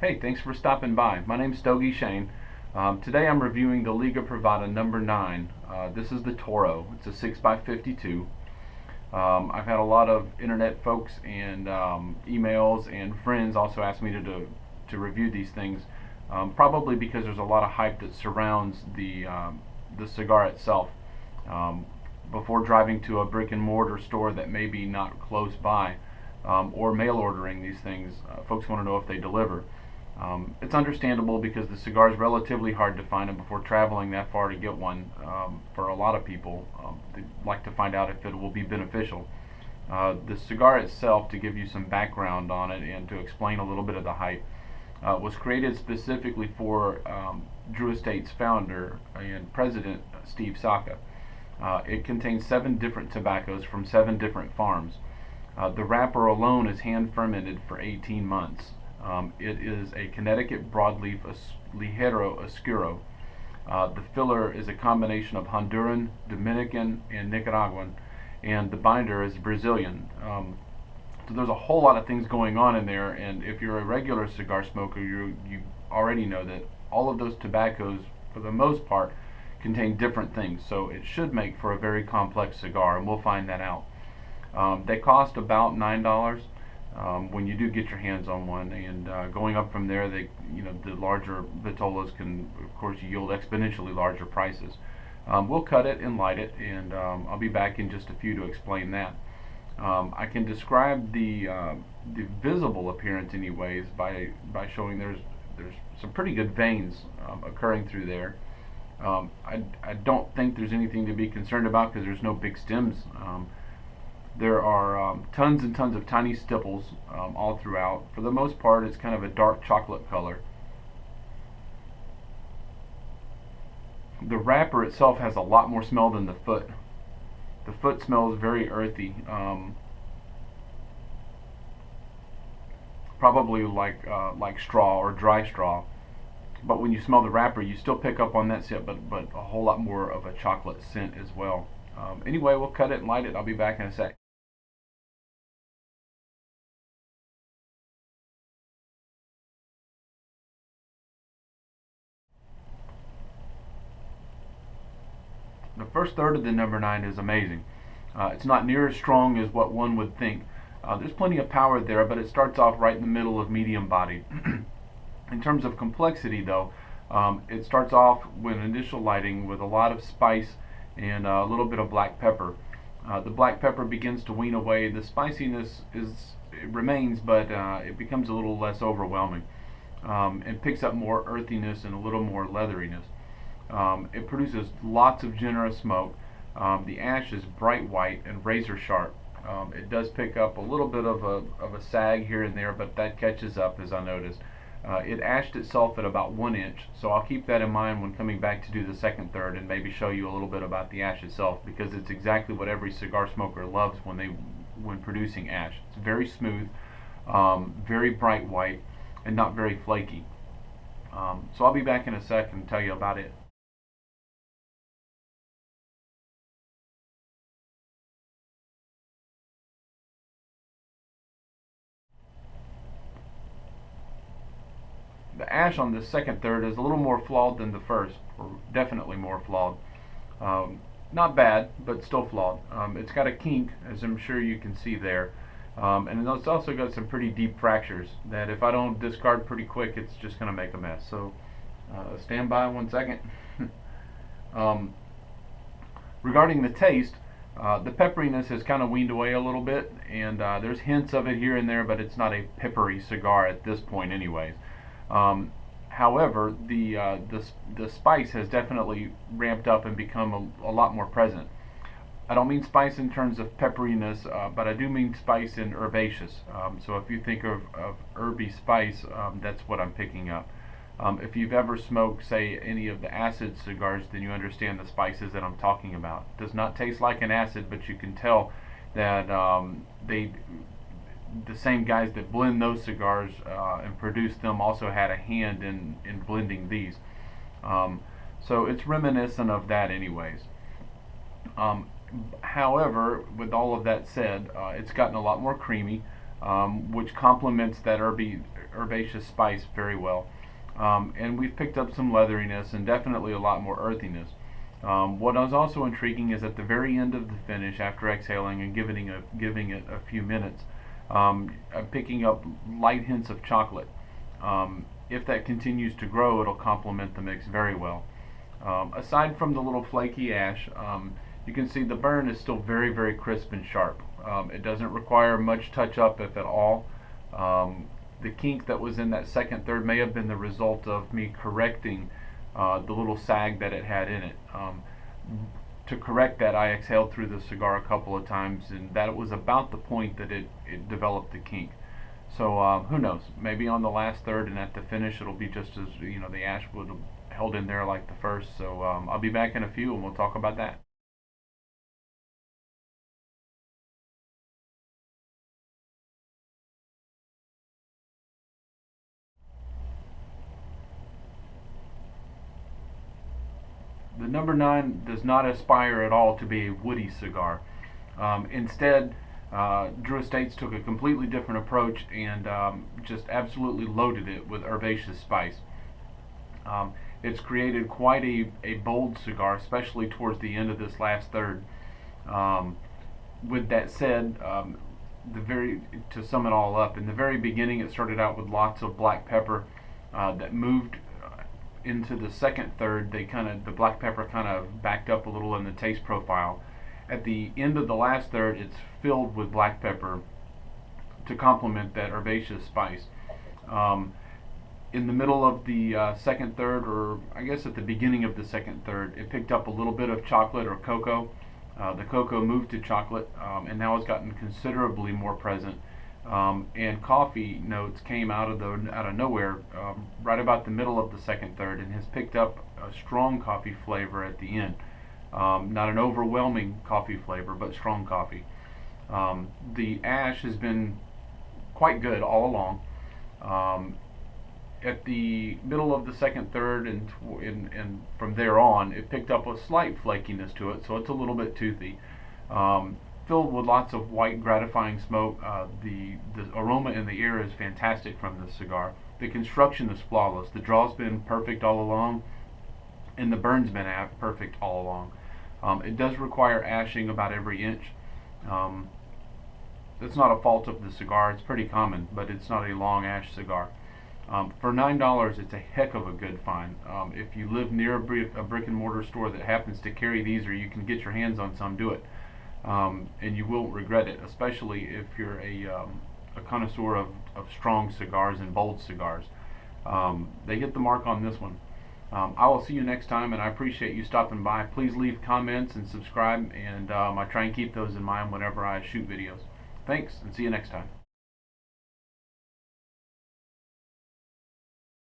Hey, thanks for stopping by. My name's Stogie Shane. Today I'm reviewing the Liga Privada number 9. This is the Toro. It's a 6x52. I've had a lot of internet folks and emails and friends also ask me to review these things, probably because there's a lot of hype that surrounds the cigar itself. Um, Before driving to a brick and mortar store that may be not close by, or mail ordering these things, folks want to know if they deliver. It's understandable because the cigar is relatively hard to find, and before traveling that far to get one, for a lot of people, they like to find out if it will be beneficial. The cigar itself, to give you some background on it and to explain a little bit of the hype, was created specifically for Drew Estate's founder and president, Steve Saka. It contains 7 different tobaccos from 7 different farms. The wrapper alone is hand fermented for 18 months. It is a Connecticut broadleaf Ligero Oscuro. The filler is a combination of Honduran, Dominican, and Nicaraguan, and the binder is Brazilian. So there's a whole lot of things going on in there, and if you're a regular cigar smoker, you already know that all of those tobaccos, for the most part, contain different things. So it should make for a very complex cigar, and we'll find that out. They cost about $9 when you do get your hands on one, and going up from there, the larger vitolas can, of course, yield exponentially larger prices. We'll cut it and light it, and I'll be back in just a few to explain that. I can describe the visible appearance, anyways, by showing there's some pretty good veins occurring through there. I don't think there's anything to be concerned about because there's no big stems. There are tons and tons of tiny stipples all throughout. For the most part, it's kind of a dark chocolate color. The wrapper itself has a lot more smell than the foot. The foot smells very earthy, probably like straw or dry straw. But when you smell the wrapper, you still pick up on that scent, but a whole lot more of a chocolate scent as well. Anyway, we'll cut it and light it. I'll be back in a sec. The first third of the number 9 is amazing. It's not near as strong as what one would think. There's plenty of power there, but it starts off right in the middle of medium bodied. In terms of complexity, though, it starts off when initial lighting with a lot of spice and a little bit of black pepper. The black pepper begins to wean away. The spiciness it remains, but it becomes a little less overwhelming, and picks up more earthiness and a little more leatheriness. It produces lots of generous smoke. The ash is bright white and razor sharp. It does pick up a little bit of a sag here and there, but that catches up, as I noticed. It ashed itself at about 1 inch, so I'll keep that in mind when coming back to do the second third and maybe show you a little bit about the ash itself, because it's exactly what every cigar smoker loves when producing ash. It's very smooth, very bright white, and not very flaky. So I'll be back in a sec and tell you about it. The ash on the second third is a little more flawed than the first, or definitely more flawed. Not bad, but still flawed. It's got a kink, as I'm sure you can see there, and it's also got some pretty deep fractures that if I don't discard pretty quick, it's just going to make a mess. So stand by 1 second. um, Regarding the taste, the pepperiness has kind of weaned away a little bit, and there's hints of it here and there, but it's not a peppery cigar at this point anyways. Um, However, the spice has definitely ramped up and become a lot more present. I don't mean spice in terms of pepperiness, but I do mean spice in herbaceous. So if you think of herby spice, that's what I'm picking up. If you've ever smoked, say, any of the acid cigars, then you understand the spices that I'm talking about. It does not taste like an acid, but you can tell that the same guys that blend those cigars and produce them also had a hand in blending these. So it's reminiscent of that anyways. Um, However, with all of that said, it's gotten a lot more creamy. which complements that herbaceous spice very well. And we've picked up some leatheriness and definitely a lot more earthiness. What is also intriguing is at the very end of the finish, after exhaling and giving it a few minutes, I'm picking up light hints of chocolate. If that continues to grow, it'll complement the mix very well. Aside from the little flaky ash, you can see the burn is still very, very crisp and sharp. It doesn't require much touch up, if at all. The kink that was in that second third may have been the result of me correcting the little sag that it had in it. To correct that, I exhaled through the cigar a couple of times, and that was about the point that it developed the kink. So who knows? Maybe on the last third and at the finish, it'll be just as, the ash would have held in there like the first. So I'll be back in a few, and we'll talk about that. The number 9 does not aspire at all to be a woody cigar. Instead, Drew Estates took a completely different approach and just absolutely loaded it with herbaceous spice. It's created quite a bold cigar, especially towards the end of this last third. With that said, to sum it all up, in the very beginning, it started out with lots of black pepper that moved into the second third. The black pepper kind of backed up a little in the taste profile. At the end of the last third, it's filled with black pepper to complement that herbaceous spice. In the middle of the second third, or I guess at the beginning of the second third, it picked up a little bit of chocolate or cocoa. The cocoa moved to chocolate, and now it's gotten considerably more present. And coffee notes came out of nowhere right about the middle of the second third, and has picked up a strong coffee flavor at the end. Not an overwhelming coffee flavor, but strong coffee. The ash has been quite good all along. At the middle of the second third and from there on, it picked up a slight flakiness to it, so it's a little bit toothy. Filled with lots of white, gratifying smoke. The aroma in the air is fantastic from this cigar. The construction is flawless. The draw's been perfect all along, and the burn's been perfect all along. It does require ashing about every inch. That's not a fault of the cigar. It's pretty common, but it's not a long ash cigar. For $9, it's a heck of a good find. If you live near a brick and mortar store that happens to carry these, or you can get your hands on some, do it. And you won't regret it, especially if you're a connoisseur of strong cigars and bold cigars. They hit the mark on this one. I will see you next time, and I appreciate you stopping by. Please leave comments and subscribe, and I try and keep those in mind whenever I shoot videos. Thanks, and see you next time.